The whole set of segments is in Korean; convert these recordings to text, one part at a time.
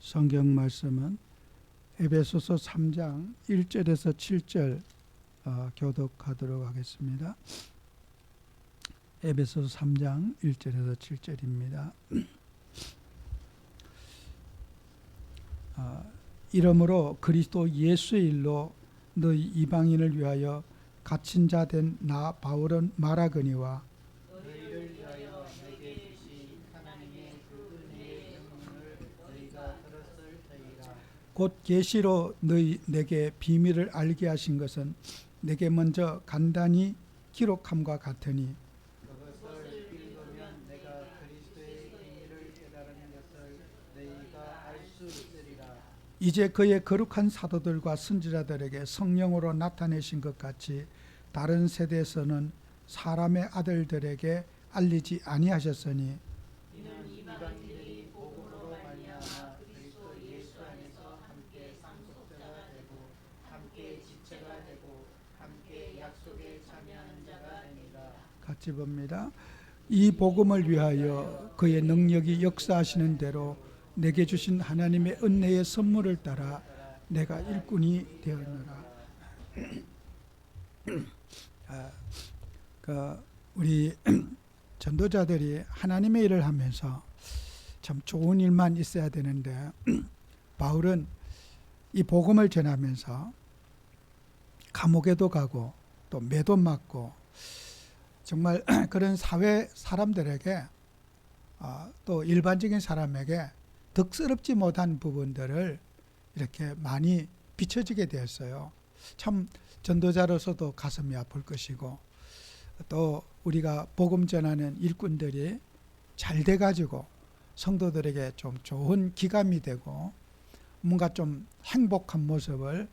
성경 말씀은 에베소서 3장 1절에서 7절 교독하도록 하겠습니다. 에베소서 3장 1절에서 7절입니다. 이러므로 그리스도 예수의 일로 너희 이방인을 위하여 갇힌 자 된 나 바울은 말하거니와 너희를 위하여 내게 주신 하나님의 그 은혜의 영문을 너희가 들었을 터이라. 곧 계시로 내게 비밀을 알게 하신 것은 내게 먼저 간단히 기록함과 같으니 그것을 읽으면 내가 그리스도의 비밀을 깨달은 것을 너희가 알 수 있으리라. 이제 그의 거룩한 사도들과 선지자들에게 성령으로 나타내신 것 같이 다른 세대에서는 사람의 아들들에게 알리지 아니하셨으니 이는 이방인들이 복음으로 말미암아 그리스도 예수 안에서 함께 상속자가 되고 함께 지체가 되고 함께 약속에 참여하는 자가 되니라. 같이 봅니다. 이 복음을 위하여 그의 능력이 역사하시는 대로 내게 주신 하나님의 은혜의 선물을 따라 내가 일꾼이 되었노라. 우리 전도자들이 하나님의 일을 하면서 참 좋은 일만 있어야 되는데 바울은 이 복음을 전하면서 감옥에도 가고 또 매도 맞고 정말 그런 사회 사람들에게 또 일반적인 사람에게 덕스럽지 못한 부분들을 이렇게 많이 비춰지게 되었어요. 참 전도자로서도 가슴이 아플 것이고 또 우리가 복음 전하는 일꾼들이 잘 돼가지고 성도들에게 좀 좋은 기감이 되고 뭔가 좀 행복한 모습을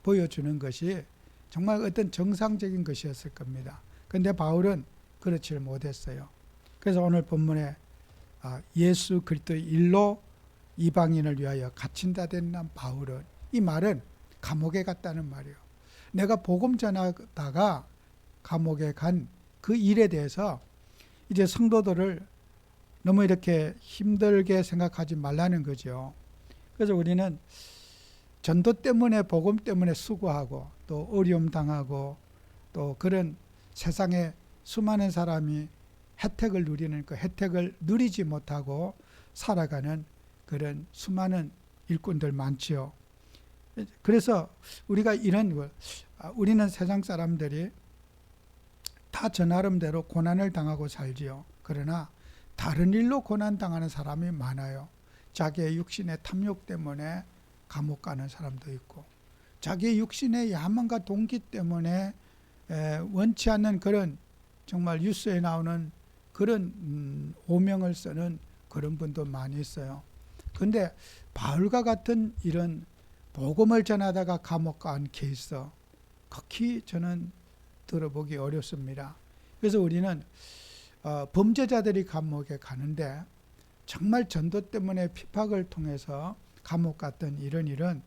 보여주는 것이 정말 어떤 정상적인 것이었을 겁니다. 그런데 바울은 그렇지 못했어요. 그래서 오늘 본문에 예수 그리스도의 일로 이방인을 위하여 갇힌다 된 바울은, 이 말은 감옥에 갔다는 말이에요. 내가 복음 전하다가 감옥에 간 그 일에 대해서 이제 성도들을 너무 이렇게 힘들게 생각하지 말라는 거죠. 그래서 우리는 전도 때문에 복음 때문에 수고하고 또 어려움 당하고 또 그런 세상에 수많은 사람이 혜택을 누리는 그 혜택을 누리지 못하고 살아가는 그런 수많은 일꾼들 많지요. 그래서 우리가 우리는 세상 사람들이 다 저 나름대로 고난을 당하고 살지요. 그러나 다른 일로 고난 당하는 사람이 많아요. 자기의 육신의 탐욕 때문에 감옥 가는 사람도 있고, 자기의 육신의 야망과 동기 때문에 원치 않는 그런 정말 뉴스에 나오는 그런 오명을 쓰는 그런 분도 많이 있어요. 그런데 바울과 같은 이런 복음을 전하다가 감옥 간 케이스 극히 저는 들어보기 어렵습니다. 그래서 우리는 범죄자들이 감옥에 가는데 정말 전도 때문에 핍박을 통해서 감옥 갔던 이런 일은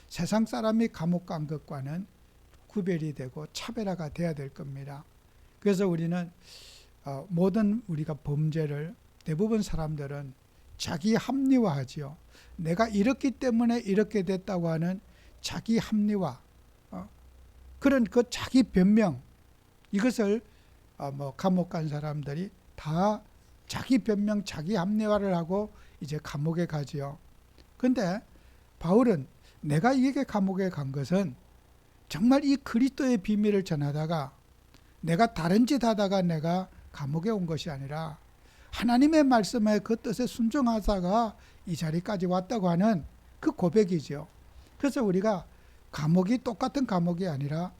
세상 사람이 감옥 간 것과는 구별이 되고 차별화가 돼야 될 겁니다. 그래서 우리는 모든 우리가 범죄를 대부분 사람들은 자기 합리화하지요. 내가 이렇기 때문에 이렇게 됐다고 하는 자기 합리화, 그런 그 자기 변명, 이것을 감옥 간 사람들이 다 자기 변명, 자기 합리화를 하고 이제 감옥에 가지요. 그런데 바울은 내가 이게 감옥에 간 것은 정말 이 그리스도의 비밀을 전하다가 내가 다른 짓 하다가 내가 감옥에 온 것이 아니라 하나님의 말씀에 그 뜻에 순종하다가 이 자리까지 왔다고 하는 그 고백이죠. 그래서 우리가 감옥이 똑같은 감옥이 아니라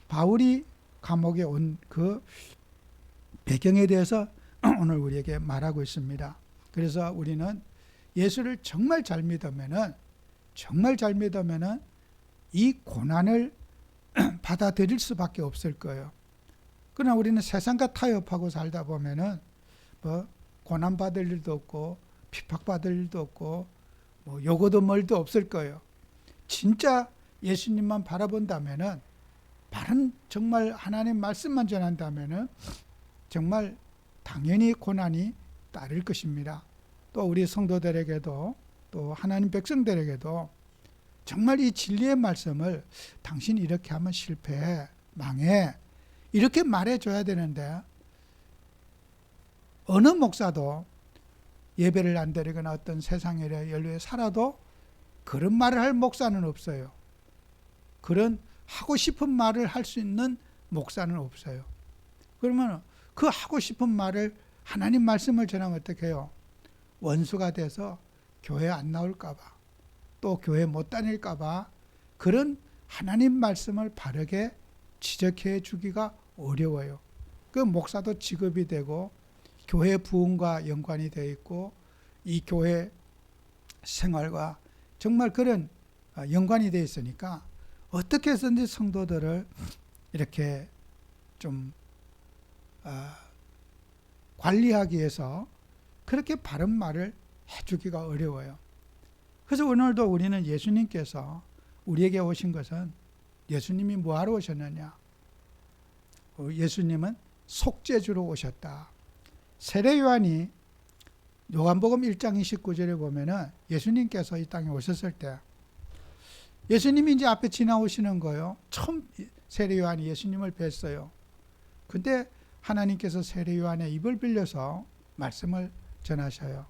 바울이 감옥에 온 그 배경에 대해서 오늘 우리에게 말하고 있습니다. 그래서 우리는 예수를 정말 잘 믿으면은 이 고난을 받아들일 수밖에 없을 거예요. 그러나 우리는 세상과 타협하고 살다 보면은 고난받을 일도 없고 핍박받을 일도 없고 요거도 멀도 없을 거예요. 진짜 예수님만 바라본다면은, 바른 정말 하나님 말씀만 전한다면은 정말 당연히 고난이 따를 것입니다. 또 우리 성도들에게도 또 하나님 백성들에게도 정말 이 진리의 말씀을 당신 이렇게 하면 실패해, 망해 이렇게 말해줘야 되는데 어느 목사도 예배를 안 드리거나 어떤 세상의 연루에 살아도 그런 말을 할 목사는 없어요. 그런 하고 싶은 말을 할 수 있는 목사는 없어요. 그러면 그 하고 싶은 말을 하나님 말씀을 전하면 어떻게 해요? 원수가 돼서 교회 안 나올까 봐, 또 교회 못 다닐까 봐 그런 하나님 말씀을 바르게 지적해 주기가 어려워요. 그 목사도 직업이 되고 교회 부흥과 연관이 되어 있고 이 교회 생활과 정말 그런 연관이 되어 있으니까 어떻게 해서든지 성도들을 이렇게 좀 관리하기 위해서 그렇게 바른 말을 해주기가 어려워요. 그래서 오늘도 우리는 예수님께서 우리에게 오신 것은 예수님이 뭐하러 오셨느냐? 예수님은 속죄주로 오셨다. 세례 요한이 요한복음 1장 29절에 보면은 예수님께서 이 땅에 오셨을 때 예수님이 이제 앞에 지나오시는 거예요. 처음 세례 요한이 예수님을 뵀어요. 근데 하나님께서 세례 요한의 입을 빌려서 말씀을 전하셔요.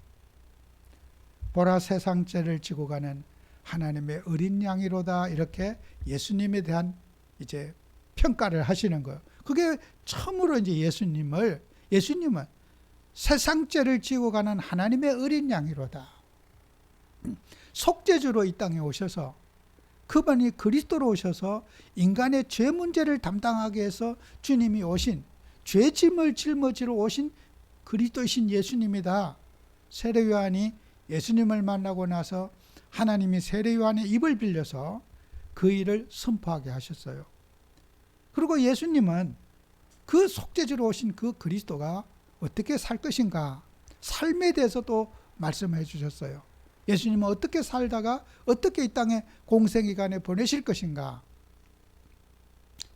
보라 세상 죄를 지고 가는 하나님의 어린 양이로다 이렇게 예수님에 대한 이제 평가를 하시는 거예요. 그게 처음으로 이제 예수님은 세상 죄를 지고 가는 하나님의 어린 양이로다. 속죄주로 이 땅에 오셔서 그분이 그리스도로 오셔서 인간의 죄 문제를 담당하기 위해서 주님이 오신 죄짐을 짊어지러 오신 그리스도이신 예수님이다. 세례 요한이 예수님을 만나고 나서 하나님이 세례 요한의 입을 빌려서 그 일을 선포하게 하셨어요. 그리고 예수님은 그 속죄주로 오신 그 그리스도가 어떻게 살 것인가 삶에 대해서도 말씀해 주셨어요. 예수님은 어떻게 살다가 어떻게 이 땅에 공생이간에 보내실 것인가.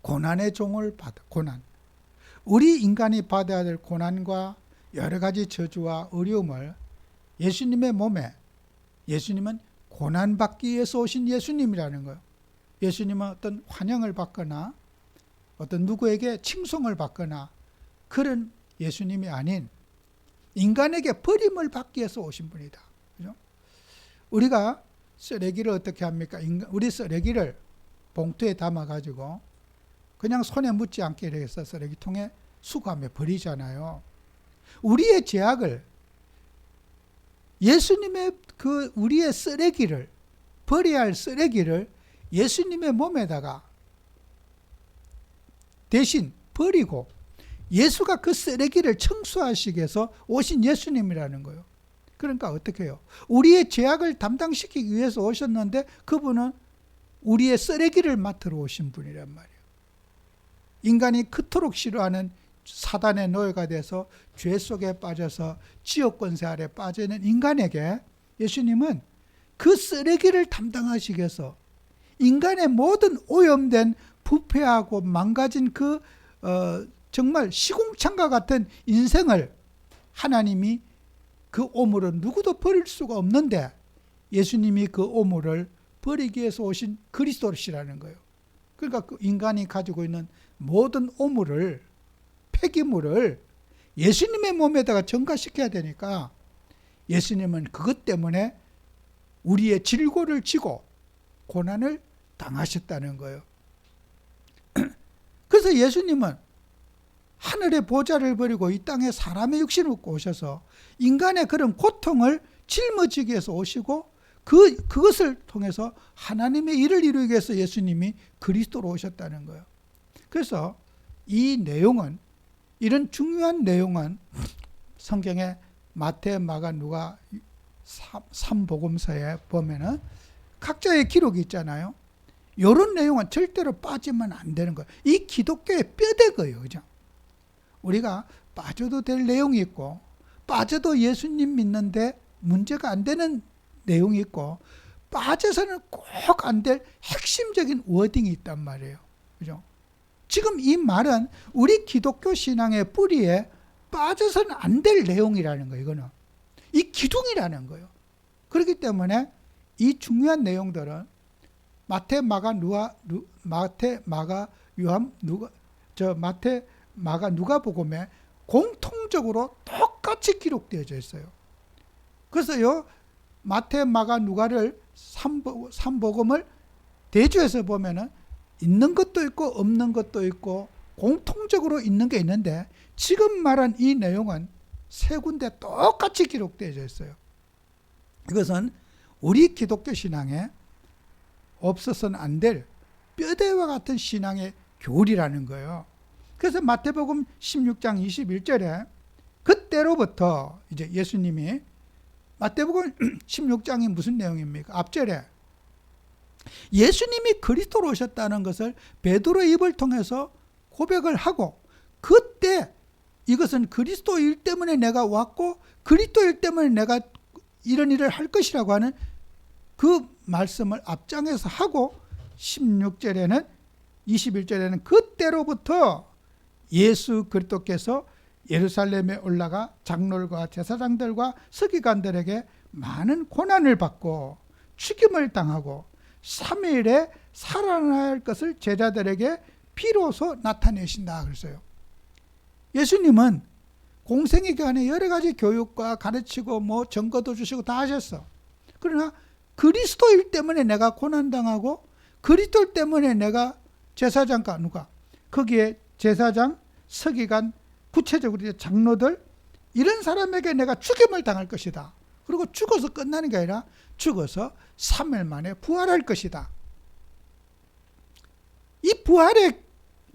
고난의 종을 받아 고난. 우리 인간이 받아야 될 고난과 여러 가지 저주와 어려움을 예수님의 몸에 예수님은 고난받기 위해서 오신 예수님이라는 거예요. 예수님은 어떤 환영을 받거나 어떤 누구에게 칭송을 받거나 그런 예수님이 아닌 인간에게 버림을 받기 위해서 오신 분이다. 그죠? 우리가 쓰레기를 어떻게 합니까? 우리 쓰레기를 봉투에 담아가지고 그냥 손에 묻지 않게 해서 쓰레기통에 수거하며 버리잖아요. 우리의 죄악을 예수님의 우리의 쓰레기를 버려야 할 쓰레기를 예수님의 몸에다가 대신 버리고 예수가 그 쓰레기를 청소하시기 위해서 오신 예수님이라는 거예요. 그러니까 어떻게 해요? 우리의 죄악을 담당시키기 위해서 오셨는데 그분은 우리의 쓰레기를 맡으러 오신 분이란 말이에요. 인간이 그토록 싫어하는 사단의 노예가 돼서 죄 속에 빠져서 지옥권세 아래 빠져있는 인간에게 예수님은 그 쓰레기를 담당하시기 위해서 인간의 모든 오염된 부패하고 망가진 정말 시궁창과 같은 인생을 하나님이 그 오물은 누구도 버릴 수가 없는데 예수님이 그 오물을 버리기 위해서 오신 그리스도시라는 거예요. 그러니까 그 인간이 가지고 있는 모든 오물을 폐기물을 예수님의 몸에다가 전가시켜야 되니까 예수님은 그것 때문에 우리의 질고를 지고 고난을 당하셨다는 거예요. 그래서 예수님은 하늘의 보좌를 버리고 이 땅에 사람의 육신을 입고 오셔서 인간의 그런 고통을 짊어지기 위해서 오시고 그것을 통해서 하나님의 일을 이루기 위해서 예수님이 그리스도로 오셨다는 거예요. 그래서 이 내용은 이런 중요한 내용은 성경의 마태, 마가, 누가 3복음서에 보면은 각자의 기록이 있잖아요. 이런 내용은 절대로 빠지면 안 되는 거예요. 이 기독교의 뼈대거예요. 그죠? 우리가 빠져도 될 내용이 있고 빠져도 예수님 믿는데 문제가 안 되는 내용이 있고 빠져서는 꼭 안 될 핵심적인 워딩이 있단 말이에요. 그죠? 지금 이 말은 우리 기독교 신앙의 뿌리에 빠져서는 안 될 내용이라는 거예요. 이거는. 이 이 기둥이라는 거예요. 그렇기 때문에 이 중요한 내용들은 마태, 마가, 누가복음에 공통적으로 똑같이 기록되어져 있어요. 그래서 요 마태, 마가, 누가를 3복음을 대조해서 보면은 있는 것도 있고 없는 것도 있고 공통적으로 있는 게 있는데, 지금 말한 이 내용은 세 군데 똑같이 기록되어져 있어요. 이것은 우리 기독교 신앙에 없어서는 안 될 뼈대와 같은 신앙의 교리라는 거예요. 그래서 마태복음 16장 21절에 그때로부터 이제 예수님이, 마태복음 16장이 무슨 내용입니까? 앞절에 예수님이 그리스도로 오셨다는 것을 베드로의 입을 통해서 고백을 하고, 그때 이것은 그리스도일 때문에 내가 왔고 그리스도일 때문에 내가 이런 일을 할 것이라고 하는 그 말씀을 앞장에서 하고, 16절에는 21절에는 그때로부터 예수 그리스도께서 예루살렘에 올라가 장로들과 제사장들과 서기관들에게 많은 고난을 받고 죽임을 당하고 3일에 살아날 것을 제자들에게 비로소 나타내신다 그랬어요. 예수님은 공생의 기간에 여러 가지 교육과 가르치고 뭐 증거도 주시고 다 하셨어. 그러나 그리스도일 때문에 내가 고난당하고 그리스도 때문에 내가 제사장과 누가 거기에 제사장, 서기관, 구체적으로 장로들 이런 사람에게 내가 죽임을 당할 것이다. 그리고 죽어서 끝나는 게 아니라 죽어서 3일 만에 부활할 것이다. 이 부활에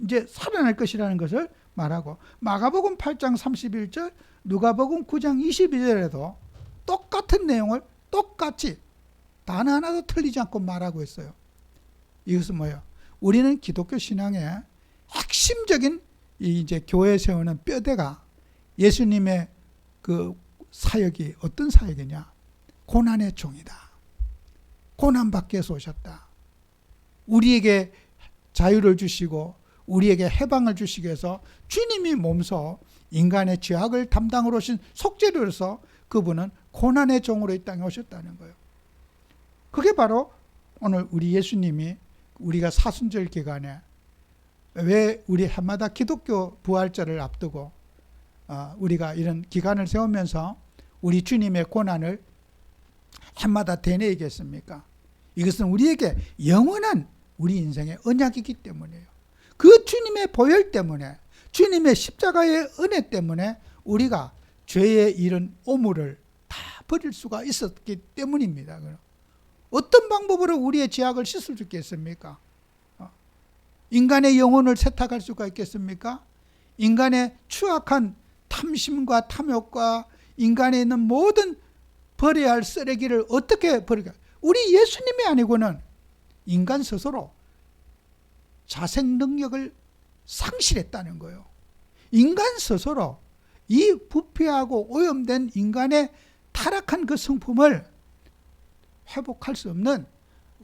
이제 살아날 것이라는 것을 말하고, 마가복음 8장 31절, 누가복음 9장 22절에도 똑같은 내용을 똑같이 단 하나도 틀리지 않고 말하고 있어요. 이것은 뭐예요? 우리는 기독교 신앙의 핵심적인 이제 교회 세우는 뼈대가 예수님의 그 사역이 어떤 사역이냐? 고난의 종이다. 고난 받기 위해서 오셨다. 우리에게 자유를 주시고 우리에게 해방을 주시기 위해서 주님이 몸소 인간의 죄악을 담당으로 오신 속죄로서 그분은 고난의 종으로 이 땅에 오셨다는 거예요. 그게 바로 오늘 우리 예수님이 우리가 사순절 기간에 왜 우리 해마다 기독교 부활절을 앞두고 우리가 이런 기간을 세우면서 우리 주님의 고난을 해마다 되뇌이겠습니까? 이것은 우리에게 영원한 우리 인생의 언약이기 때문이에요. 그 주님의 보혈 때문에, 주님의 십자가의 은혜 때문에 우리가 죄의 이런 오물을 다 버릴 수가 있었기 때문입니다. 어떤 방법으로 우리의 죄악을 씻을 수 있겠습니까? 인간의 영혼을 세탁할 수가 있겠습니까? 인간의 추악한 탐심과 탐욕과 인간에 있는 모든 버려야 할 쓰레기를 어떻게 버릴까? 우리 예수님이 아니고는 인간 스스로 자생 능력을 상실했다는 거예요. 인간 스스로 이 부패하고 오염된 인간의 타락한 그 성품을 회복할 수 없는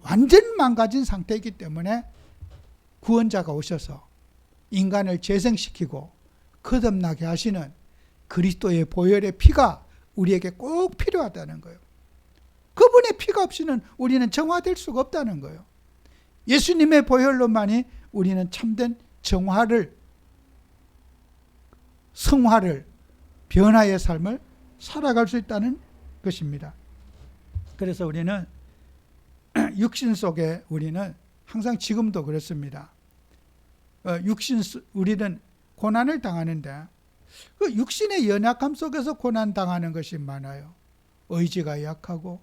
완전 망가진 상태이기 때문에 구원자가 오셔서 인간을 재생시키고 거듭나게 하시는 그리스도의 보혈의 피가 우리에게 꼭 필요하다는 거예요. 그분의 피가 없이는 우리는 정화될 수가 없다는 거예요. 예수님의 보혈로만이 우리는 참된 정화를, 성화를, 변화의 삶을 살아갈 수 있다는 것입니다. 그래서 우리는 육신 속에 우리는 항상 지금도 그렇습니다. 우리는 고난을 당하는데 그 육신의 연약함 속에서 고난 당하는 것이 많아요. 의지가 약하고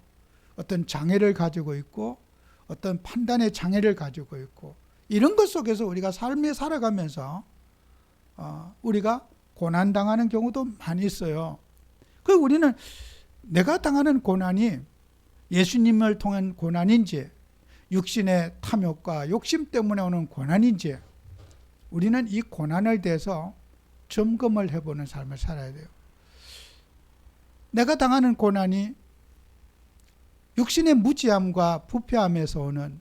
어떤 장애를 가지고 있고 어떤 판단의 장애를 가지고 있고 이런 것 속에서 우리가 삶에 살아가면서 우리가 고난 당하는 경우도 많이 있어요. 그 우리는 내가 당하는 고난이 예수님을 통한 고난인지 육신의 탐욕과 욕심 때문에 오는 고난인지 우리는 이 고난을 대해서 점검을 해보는 삶을 살아야 돼요. 내가 당하는 고난이 육신의 무지함과 부패함에서 오는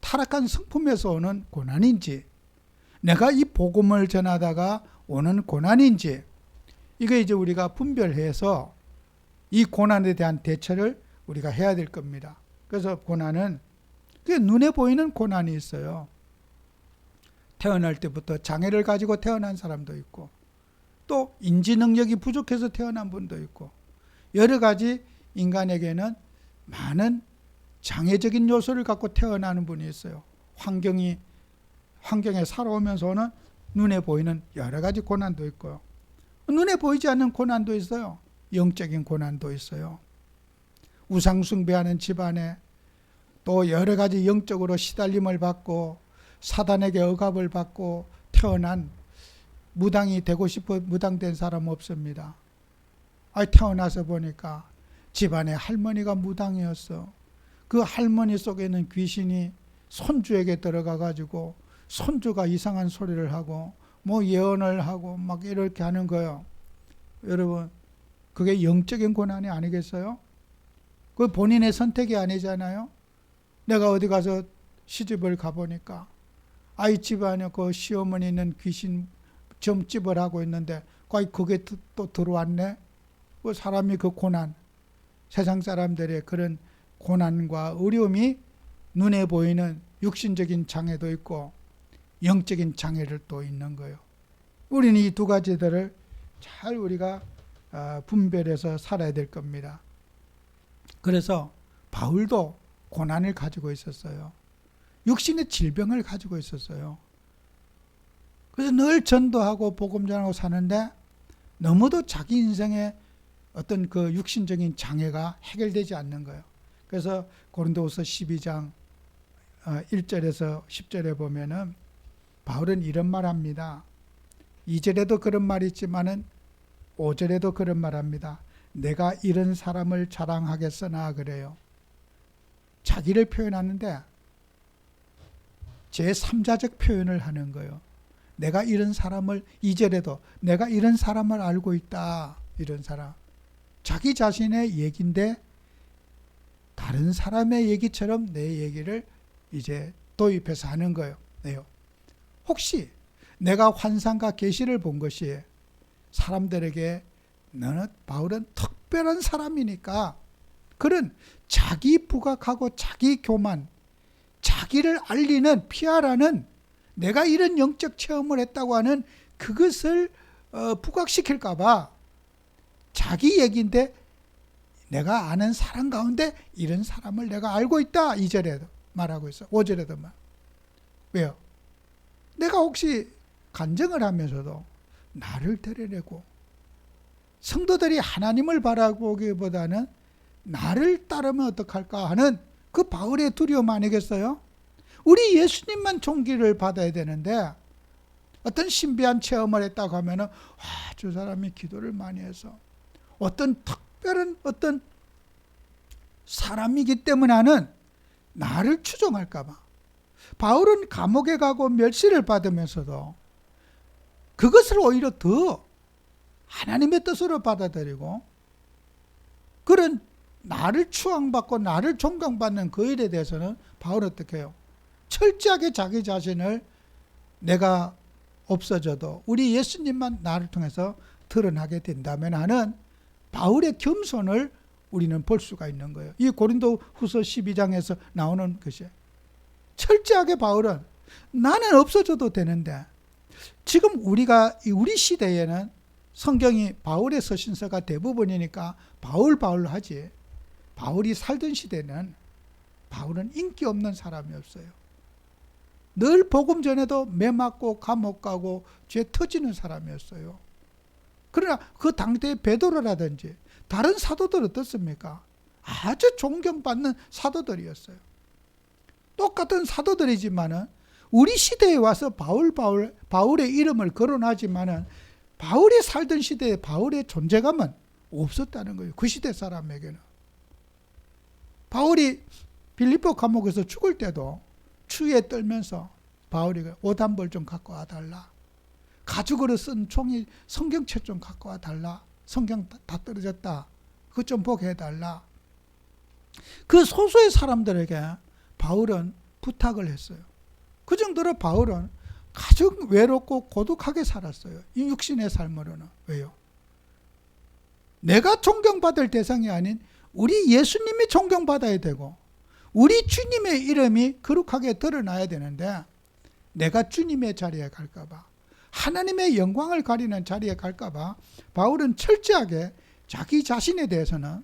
타락한 성품에서 오는 고난인지 내가 이 복음을 전하다가 오는 고난인지 이거 이제 우리가 분별해서 이 고난에 대한 대처를 우리가 해야 될 겁니다. 그래서 고난은 그게 눈에 보이는 고난이 있어요. 태어날 때부터 장애를 가지고 태어난 사람도 있고 또 인지 능력이 부족해서 태어난 분도 있고 여러 가지 인간에게는 많은 장애적인 요소를 갖고 태어나는 분이 있어요. 환경에 살아오면서는 눈에 보이는 여러 가지 고난도 있고요. 눈에 보이지 않는 고난도 있어요. 영적인 고난도 있어요. 우상숭배하는 집안에 또 여러 가지 영적으로 시달림을 받고 사단에게 억압을 받고 태어난 무당이 되고 싶어 무당된 사람 없습니다. 태어나서 보니까 집안에 할머니가 무당이었어. 그 할머니 속에 있는 귀신이 손주에게 들어가 가지고 손주가 이상한 소리를 하고 뭐 예언을 하고 막 이렇게 하는 거예요. 여러분, 그게 영적인 고난이 아니겠어요? 그 본인의 선택이 아니잖아요. 내가 어디 가서 시집을 가보니까 아이 집안에 그 시어머니 있는 귀신 점집을 하고 있는데 그게 또 들어왔네. 그 사람이 그 고난, 세상 사람들의 그런 고난과 어려움이 눈에 보이는 육신적인 장애도 있고 영적인 장애를 또 있는 거예요. 우리는 이 두 가지들을 잘 우리가 분별해서 살아야 될 겁니다. 그래서 바울도 고난을 가지고 있었어요. 육신의 질병을 가지고 있었어요. 그래서 늘 전도하고 복음 전하고 사는데 너무도 자기 인생에 어떤 그 육신적인 장애가 해결되지 않는 거예요. 그래서 고린도후서 12장 1절에서 10절에 보면은 바울은 이런 말 합니다. 2절에도 그런 말이 있지만은 5절에도 그런 말 합니다. 내가 이런 사람을 자랑하겠으나 그래요. 자기를 표현하는데 제3자적 표현을 하는 거예요. 내가 이런 사람을 2절에도 내가 이런 사람을 알고 있다. 이런 사람. 자기 자신의 얘기인데 다른 사람의 얘기처럼 내 얘기를 이제 도입해서 하는 거예요. 혹시 내가 환상과 계시를 본 것이 사람들에게 너는 바울은 특별한 사람이니까 그런 자기 부각하고 자기 교만, 자기를 알리는 피하라는 내가 이런 영적 체험을 했다고 하는 그것을 부각시킬까 봐 자기 얘기인데 내가 아는 사람 가운데 이런 사람을 내가 알고 있다. 2절에도 말하고 있어. 5절에도 말. 왜요? 내가 혹시 간증을 하면서도 나를 드러내고 성도들이 하나님을 바라보기보다는 나를 따르면 어떡할까 하는 그 바울의 두려움 아니겠어요? 우리 예수님만 존귀를 받아야 되는데 어떤 신비한 체험을 했다고 하면은 저 사람이 기도를 많이 해서 어떤 특별한 어떤 사람이기 때문에 하는 나를 추종할까 봐. 바울은 감옥에 가고 멸시를 받으면서도 그것을 오히려 더 하나님의 뜻으로 받아들이고 그런 나를 추앙받고 나를 존경받는 그 일에 대해서는 바울은 어떻게 해요? 철저하게 자기 자신을 내가 없어져도 우리 예수님만 나를 통해서 드러나게 된다면 하는 바울의 겸손을 우리는 볼 수가 있는 거예요. 이 고린도 후서 12장에서 나오는 것이에요. 철저하게 바울은 나는 없어져도 되는데 지금 우리 시대에는 성경이 바울의 서신서가 대부분이니까 바울 하지. 바울이 살던 시대는 바울은 인기 없는 사람이 없어요. 늘 복음 전에도 매 맞고 감옥 가고 죄 터지는 사람이었어요. 그러나 그 당대의 베드로라든지 다른 사도들 어떻습니까? 아주 존경받는 사도들이었어요. 똑같은 사도들이지만은 우리 시대에 와서 바울의 이름을 거론하지만은 바울이 살던 시대에 바울의 존재감은 없었다는 거예요. 그 시대 사람에게는. 바울이 빌립보 감옥에서 죽을 때도 추위에 떨면서 바울이 옷 한 벌 좀 갖고 와달라. 가죽으로 쓴 종이 성경책 좀 갖고 와달라. 성경 다 떨어졌다. 그것 좀 보게 해달라. 그 소수의 사람들에게 바울은 부탁을 했어요. 그 정도로 바울은 가장 외롭고 고독하게 살았어요. 이 육신의 삶으로는. 왜요? 내가 존경받을 대상이 아닌 우리 예수님이 존경받아야 되고 우리 주님의 이름이 거룩하게 드러나야 되는데 내가 주님의 자리에 갈까봐, 하나님의 영광을 가리는 자리에 갈까봐 바울은 철저하게 자기 자신에 대해서는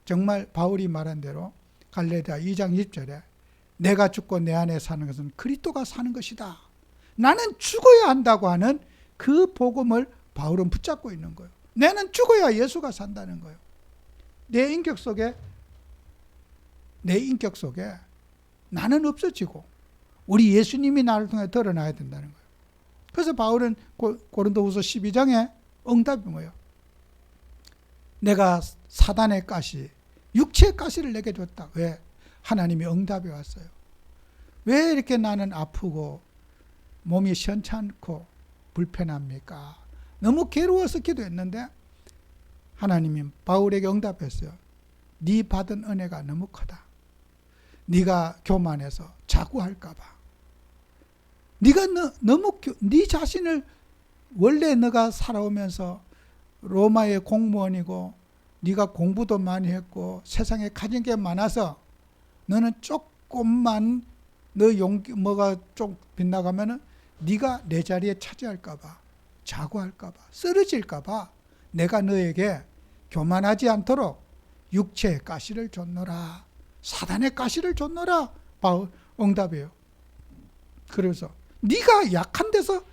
정말 바울이 말한 대로 갈라디아 2장 20절에 내가 죽고 내 안에 사는 것은 그리스도가 사는 것이다, 나는 죽어야 한다고 하는 그 복음을 바울은 붙잡고 있는 거예요. 나는 죽어야 예수가 산다는 거예요. 내 인격 속에 나는 없어지고 우리 예수님이 나를 통해 드러나야 된다는 거예요. 그래서 바울은 고린도후서 12장에 응답이 뭐예요? 내가 사단의 가시, 육체의 가시를 내게 줬다. 왜? 하나님이 응답이 왔어요. 왜 이렇게 나는 아프고 몸이 시원찮고 불편합니까? 너무 괴로워서 기도했는데 하나님이 바울에게 응답했어요. 네 받은 은혜가 너무 크다. 네가 교만해서 자구할까 봐. 네가 너무 네 자신을, 원래 너가 살아오면서 로마의 공무원이고 네가 공부도 많이 했고 세상에 가진 게 많아서 너는 조금만 너 용기 뭐가 좀 빗나가면은 네가 내 자리에 차지할까 봐, 자고할까 봐, 쓰러질까 봐 내가 너에게 교만하지 않도록 육체의 가시를 줬노라, 사단의 가시를 줬노라. 바울 응답이에요. 그래서 네가 약한 데서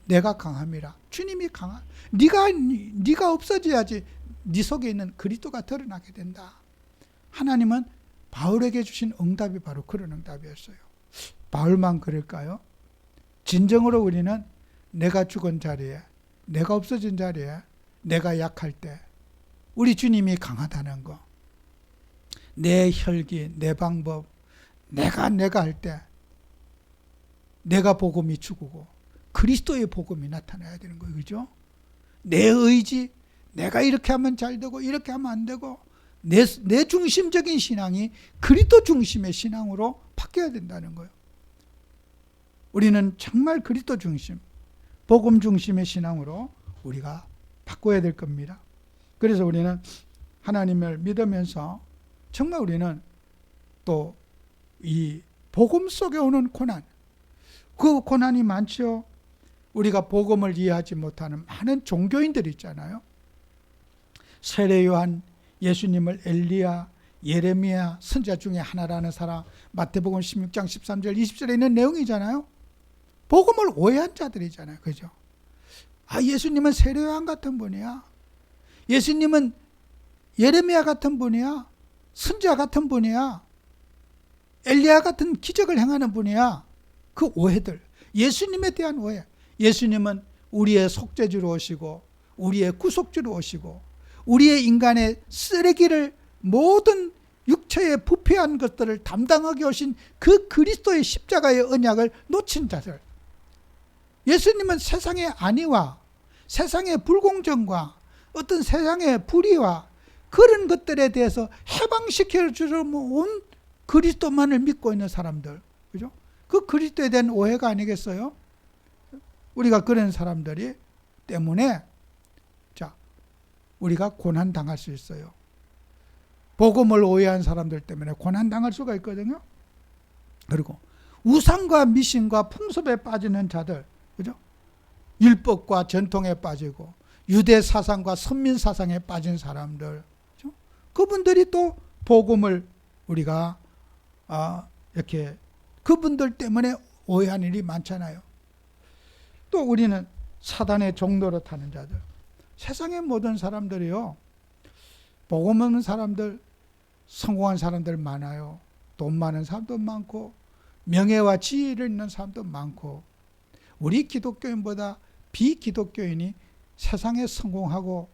내가 강함이라. 주님이 강한, 네가 없어져야지 네 속에 있는 그리스도가 드러나게 된다. 하나님은 바울에게 주신 응답이 바로 그런 응답이었어요. 바울만 그럴까요? 진정으로 우리는 내가 죽은 자리에, 내가 없어진 자리에, 내가 약할 때 우리 주님이 강하다는 거, 내 혈기, 내 방법, 내가 할 때 내가 복음이 죽고 그리스도의 복음이 나타나야 되는 거예요. 그죠? 내 의지, 내가 이렇게 하면 잘 되고 이렇게 하면 안 되고 내 중심적인 신앙이 그리스도 중심의 신앙으로 바뀌어야 된다는 거예요. 우리는 정말 그리스도 중심, 복음 중심의 신앙으로 우리가 바꿔야 될 겁니다. 그래서 우리는 하나님을 믿으면서 정말 우리는 또 이 복음 속에 오는 고난, 그 고난이 많죠. 우리가 복음을 이해하지 못하는 많은 종교인들이 있잖아요. 세례 요한, 예수님을 엘리야, 예레미야 선지자 중에 하나라는 사람, 마태복음 16장 13절 20절에 있는 내용이잖아요. 복음을 오해한 자들이잖아요. 그죠? 아, 예수님은 세례 요한 같은 분이야. 예수님은 예레미야 같은 분이야. 선지자 같은 분이야. 엘리야 같은 기적을 행하는 분이야. 그 오해들, 예수님에 대한 오해. 예수님은 우리의 속죄주로 오시고 우리의 구속주로 오시고 우리의 인간의 쓰레기를, 모든 육체의 부패한 것들을 담당하게 오신 그 그리스도의 십자가의 언약을 놓친 자들. 예수님은 세상의 안위와 세상의 불공정과 어떤 세상의 불의와 그런 것들에 대해서 해방시켜 주러 온 그리스도만을 믿고 있는 사람들, 그죠? 그 그리스도에 대한 오해가 아니겠어요? 우리가 그런 사람들이 때문에 우리가 고난 당할 수 있어요. 복음을 오해한 사람들 때문에 고난 당할 수가 있거든요. 그리고 우상과 미신과 풍습에 빠지는 자들, 그죠? 율법과 전통에 빠지고 유대 사상과 선민 사상에 빠진 사람들, 그죠? 그분들이 또 복음을 우리가 이렇게 그분들 때문에 오해한 일이 많잖아요. 또 우리는 사단의 종로로 타는 자들, 세상의 모든 사람들이요, 복음 없는 사람들, 성공한 사람들 많아요. 돈 많은 사람도 많고 명예와 지위를 있는 사람도 많고, 우리 기독교인보다 비기독교인이 세상에 성공하고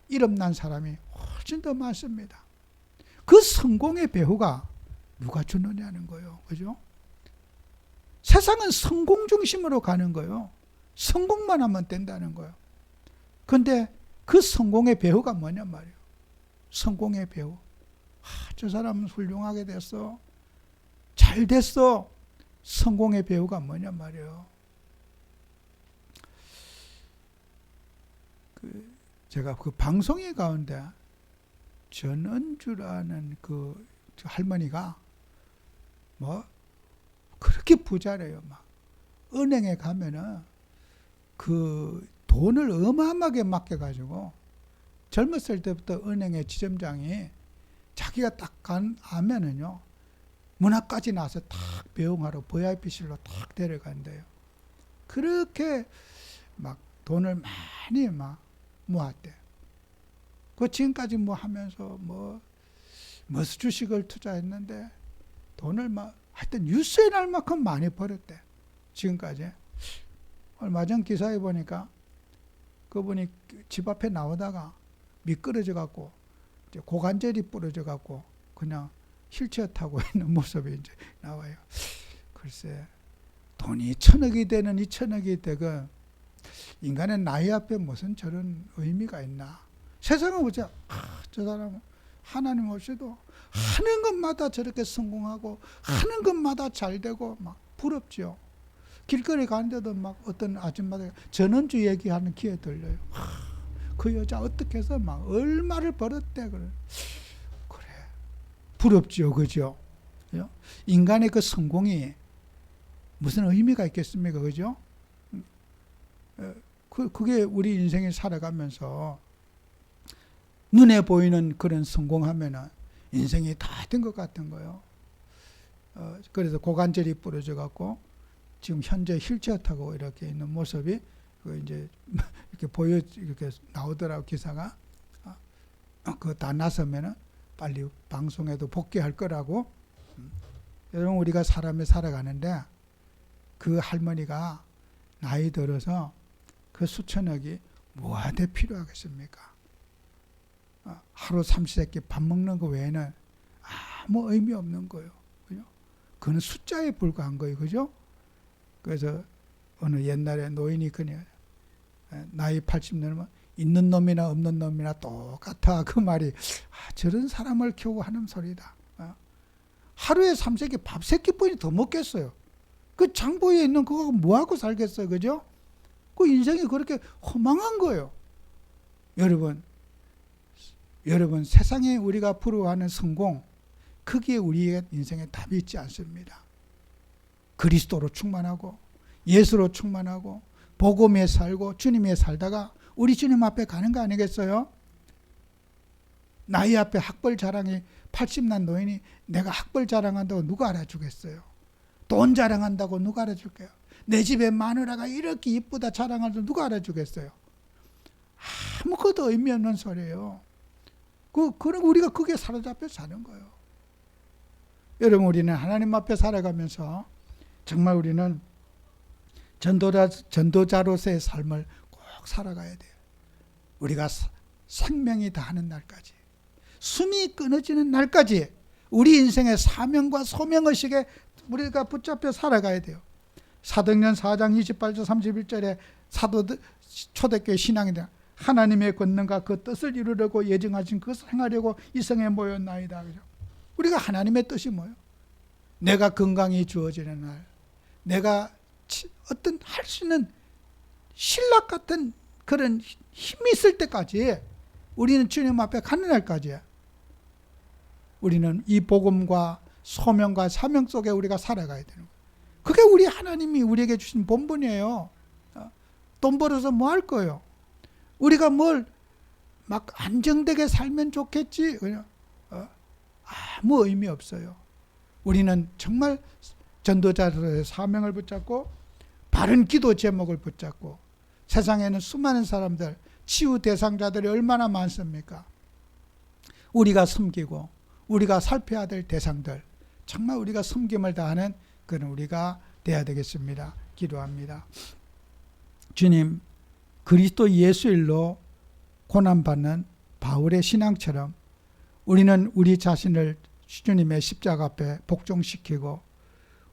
이름난 사람이 훨씬 더 많습니다. 그 성공의 배후가 누가 주느냐는 거예요. 그죠? 세상은 성공 중심으로 가는 거예요. 성공만 하면 된다는 거예요. 근데 그 성공의 배후가 뭐냐 말이에요. 성공의 배후. 저 사람은 훌륭하게 됐어. 잘 됐어. 성공의 배후가 뭐냐 말이에요. 제가 그 방송회 가운데 전은주라는 그 할머니가 뭐 그렇게 부자래요. 막 은행에 가면은 그 돈을 어마어마하게 맡겨가지고 젊었을 때부터 은행의 지점장이 자기가 딱 가면은요 문 앞까지 나서 탁 배웅하러 VIP실로 탁 데려간대요. 그렇게 막 돈을 많이 막 모았대. 그 지금까지 뭐 하면서 뭐 주식을 투자했는데 돈을 막 하여튼 뉴스에 날 만큼 많이 벌었대. 지금까지. 얼마 전 기사에 보니까 그분이 집 앞에 나오다가 미끄러져 갖고 고관절이 부러져 갖고 그냥 휠체어 타고 있는 모습이 이제 나와요. 글쎄, 돈이 1,000억이 되는 2,000억이 되건 인간의 나이 앞에 무슨 저런 의미가 있나. 세상은 보자. 저 사람은 하나님 없이도 하는 것마다 저렇게 성공하고 하는 것마다 잘 되고 막 부럽죠. 길거리 가는데도 막 어떤 아줌마들 전원주 얘기하는 귀에 들려요. 그 여자 어떻게 해서 막 얼마를 벌었대. 그래. 부럽죠. 그죠? 인간의 그 성공이 무슨 의미가 있겠습니까? 그죠? 그게 우리 인생을 살아가면서 눈에 보이는 그런 성공하면은 인생이 다 된 것 같은 거예요. 그래서 고관절이 부러져 갖고 지금 현재 휠체어 타고 이렇게 있는 모습이 이제 이렇게 이렇게 나오더라고 기사가. 그거 다 나서면은 빨리 방송에도 복귀할 거라고. 여러분 우리가 사람이 살아가는데 그 할머니가 나이 들어서 그 수천억이 뭐하대 필요하겠습니까? 하루 삼시세끼 밥 먹는 거 외에는 아무 의미 없는 거예요. 그죠? 그건 숫자에 불과한 거예요. 그죠? 그래서 어느 옛날에 노인이 그냥 나이 80 넘으면 있는 놈이나 없는 놈이나 똑같아. 그 말이 저런 사람을 겨우 하는 소리다. 하루에 3세끼 밥 3끼뿐이 더 먹겠어요. 그 장보에 있는 그거 뭐하고 살겠어요. 그죠? 그 인생이 그렇게 허망한 거예요. 여러분 세상에 우리가 부러워하는 성공, 거기에 우리의 인생에 답이 있지 않습니다. 그리스도로 충만하고 예수로 충만하고 복음에 살고 주님에 살다가 우리 주님 앞에 가는 거 아니겠어요? 나이 앞에 학벌 자랑이 80난 노인이 내가 학벌 자랑한다고 누가 알아주겠어요? 돈 자랑한다고 누가 알아줄게요? 내 집에 마누라가 이렇게 이쁘다 자랑한다고 누가 알아주겠어요? 아무것도 의미 없는 소리예요. 그럼 우리가 그게 사로잡혀 사는 거예요. 여러분 우리는 하나님 앞에 살아가면서 정말 우리는 전도자로서의 삶을 꼭 살아가야 돼요. 우리가 생명이 다하는 날까지, 숨이 끊어지는 날까지 우리 인생의 사명과 소명의식에 우리가 붙잡혀 살아가야 돼요. 사도행전 4장 28절 31절에 사도들 초대교회 신앙인들 하나님의 권능과 그 뜻을 이루려고 예정하신 그것을 행하려고 이 성에 모였나이다. 그죠? 우리가 하나님의 뜻이 뭐예요? 내가 건강이 주어지는 날, 내가 어떤 할 수 있는 신락 같은 그런 힘이 있을 때까지 우리는 주님 앞에 가는 날까지 우리는 이 복음과 소명과 사명 속에 우리가 살아가야 되는 거예요. 그게 우리 하나님이 우리에게 주신 본분이에요. 돈 벌어서 뭐 할 거예요? 우리가 뭘 막 안정되게 살면 좋겠지. 그냥 아무 의미 없어요. 우리는 정말 전도자로서의 사명을 붙잡고 바른 기도 제목을 붙잡고 세상에는 수많은 사람들, 치유 대상자들이 얼마나 많습니까? 우리가 섬기고 우리가 살펴야 될 대상들, 정말 우리가 섬김을 다하는 그런 우리가 돼야 되겠습니다. 기도합니다. 주님, 그리스도 예수 일로 고난받는 바울의 신앙처럼 우리는 우리 자신을 주님의 십자가 앞에 복종시키고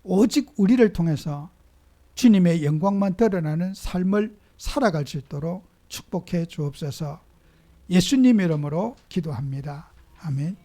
오직 우리를 통해서 주님의 영광만 드러나는 삶을 살아갈 수 있도록 축복해 주옵소서. 예수님 이름으로 기도합니다. 아멘.